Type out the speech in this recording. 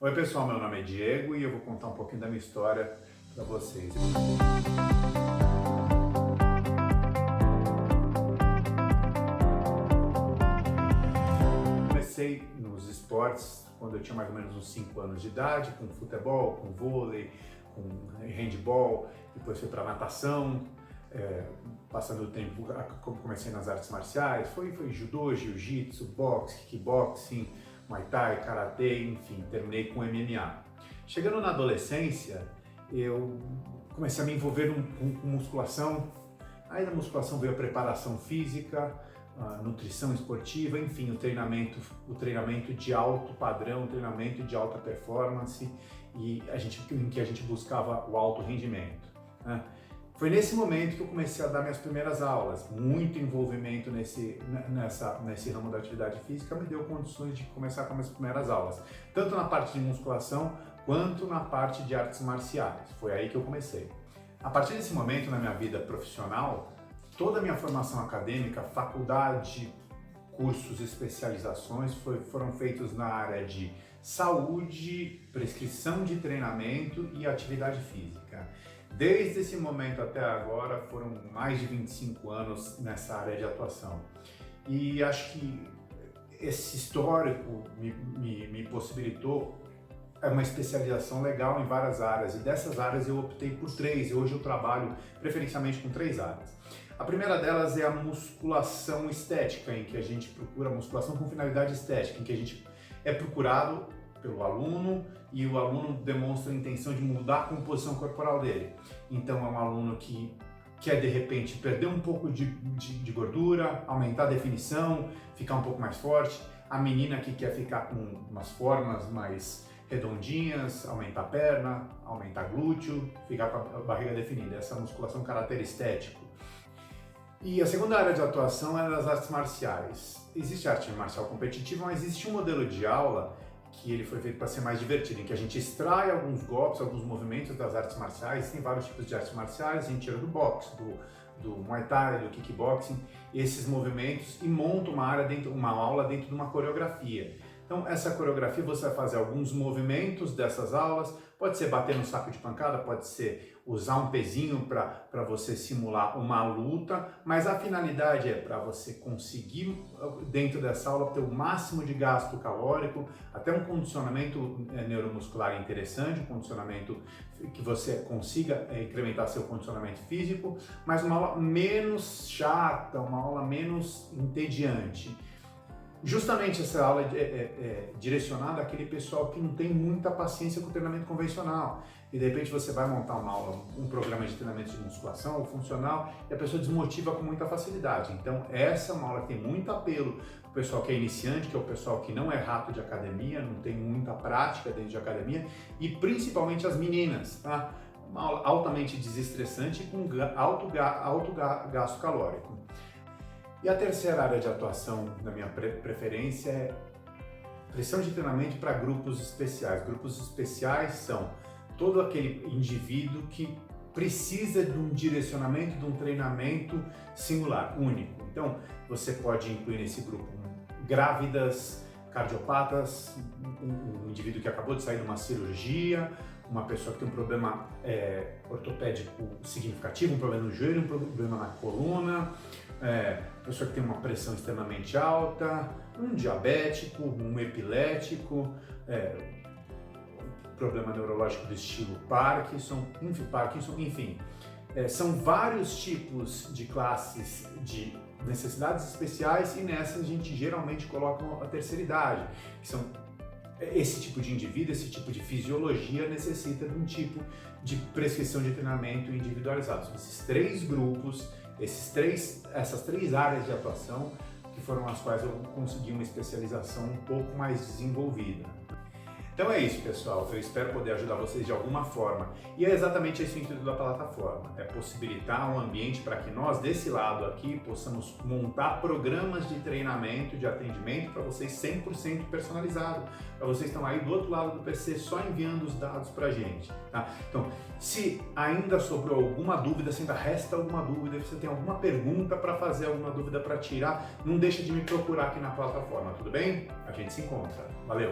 Oi pessoal, meu nome é Diego e eu vou contar um pouquinho da minha história para vocês. Comecei nos esportes quando eu tinha mais ou menos uns 5 anos de idade, com futebol, com vôlei, com handball, depois fui para natação, passando o tempo comecei nas artes marciais, foi judô, jiu-jitsu, boxe, kickboxing, muay thai, karatê, enfim, terminei com MMA. Chegando na adolescência, eu comecei a me envolver com musculação. Aí da musculação veio a preparação física, a nutrição esportiva, enfim, o treinamento de alto padrão, o treinamento de alta performance em que a gente buscava o alto rendimento, né? Foi nesse momento que eu comecei a dar minhas primeiras aulas. Muito envolvimento nesse ramo da atividade física me deu condições de começar com as minhas primeiras aulas, tanto na parte de musculação quanto na parte de artes marciais. Foi aí que eu comecei. A partir desse momento na minha vida profissional, toda a minha formação acadêmica, faculdade, cursos, especializações foram feitos na área de saúde, prescrição de treinamento e atividade física. Desde esse momento até agora foram mais de 25 anos nessa área de atuação. E acho que esse histórico me possibilitou uma especialização legal em várias áreas, e dessas áreas eu optei por 3, e hoje eu trabalho preferencialmente com 3 áreas. A primeira delas é a musculação estética, em que a gente procura musculação com finalidade estética, em que a gente é procurado pelo aluno e o aluno demonstra a intenção de mudar a composição corporal dele. Então é um aluno que quer de repente perder um pouco de gordura, aumentar a definição, ficar um pouco mais forte. A menina que quer ficar com umas formas mais redondinhas, aumentar a perna, aumentar glúteo, ficar com a barriga definida. Essa é a musculação caráter estético. E a segunda área de atuação é das artes marciais. Existe arte marcial competitiva, mas existe um modelo de aula que ele foi feito para ser mais divertido, em que a gente extrai alguns golpes, alguns movimentos das artes marciais. Tem vários tipos de artes marciais, a gente tira do boxe, do muay thai, do kickboxing, esses movimentos, e monta uma aula dentro de uma coreografia. Então essa coreografia você vai fazer alguns movimentos dessas aulas, pode ser bater no saco de pancada, pode ser usar um pezinho para você simular uma luta, mas a finalidade é para você conseguir, dentro dessa aula, ter o máximo de gasto calórico, até um condicionamento neuromuscular interessante, um condicionamento que você consiga incrementar seu condicionamento físico, mas uma aula menos chata, uma aula menos entediante. Justamente essa aula é direcionada àquele pessoal que não tem muita paciência com o treinamento convencional. E de repente você vai montar uma aula, um programa de treinamento de musculação ou funcional, e a pessoa desmotiva com muita facilidade. Então essa é uma aula que tem muito apelo para o pessoal que é iniciante, que é o pessoal que não é rato de academia, não tem muita prática dentro de academia, e principalmente as meninas, tá? Uma aula altamente desestressante e com alto gasto calórico. E a terceira área de atuação da minha preferência é pressão de treinamento para grupos especiais. Grupos especiais são todo aquele indivíduo que precisa de um direcionamento, de um treinamento singular, único. Então, você pode incluir nesse grupo grávidas, cardiopatas, um indivíduo que acabou de sair de uma cirurgia, uma pessoa que tem um problema ortopédico significativo, um problema no joelho, um problema na coluna, pessoa que tem uma pressão extremamente alta, um diabético, um epilético, problema neurológico do estilo Parkinson, enfim. São vários tipos de classes de necessidades especiais, e nessas a gente geralmente coloca a terceira idade, que são esse tipo de indivíduo, esse tipo de fisiologia necessita de um tipo de prescrição de treinamento individualizado. São esses 3 grupos, essas 3 áreas de atuação que foram as quais eu consegui uma especialização um pouco mais desenvolvida. Então é isso, pessoal, eu espero poder ajudar vocês de alguma forma, e é exatamente esse o intuito da plataforma, é possibilitar um ambiente para que nós desse lado aqui possamos montar programas de treinamento, de atendimento para vocês 100% personalizado, para vocês que estão aí do outro lado do PC só enviando os dados para a gente, tá? Então, se ainda sobrou alguma dúvida, se ainda resta alguma dúvida, se você tem alguma pergunta para fazer, alguma dúvida para tirar, não deixa de me procurar aqui na plataforma, tudo bem? A gente se encontra. Valeu!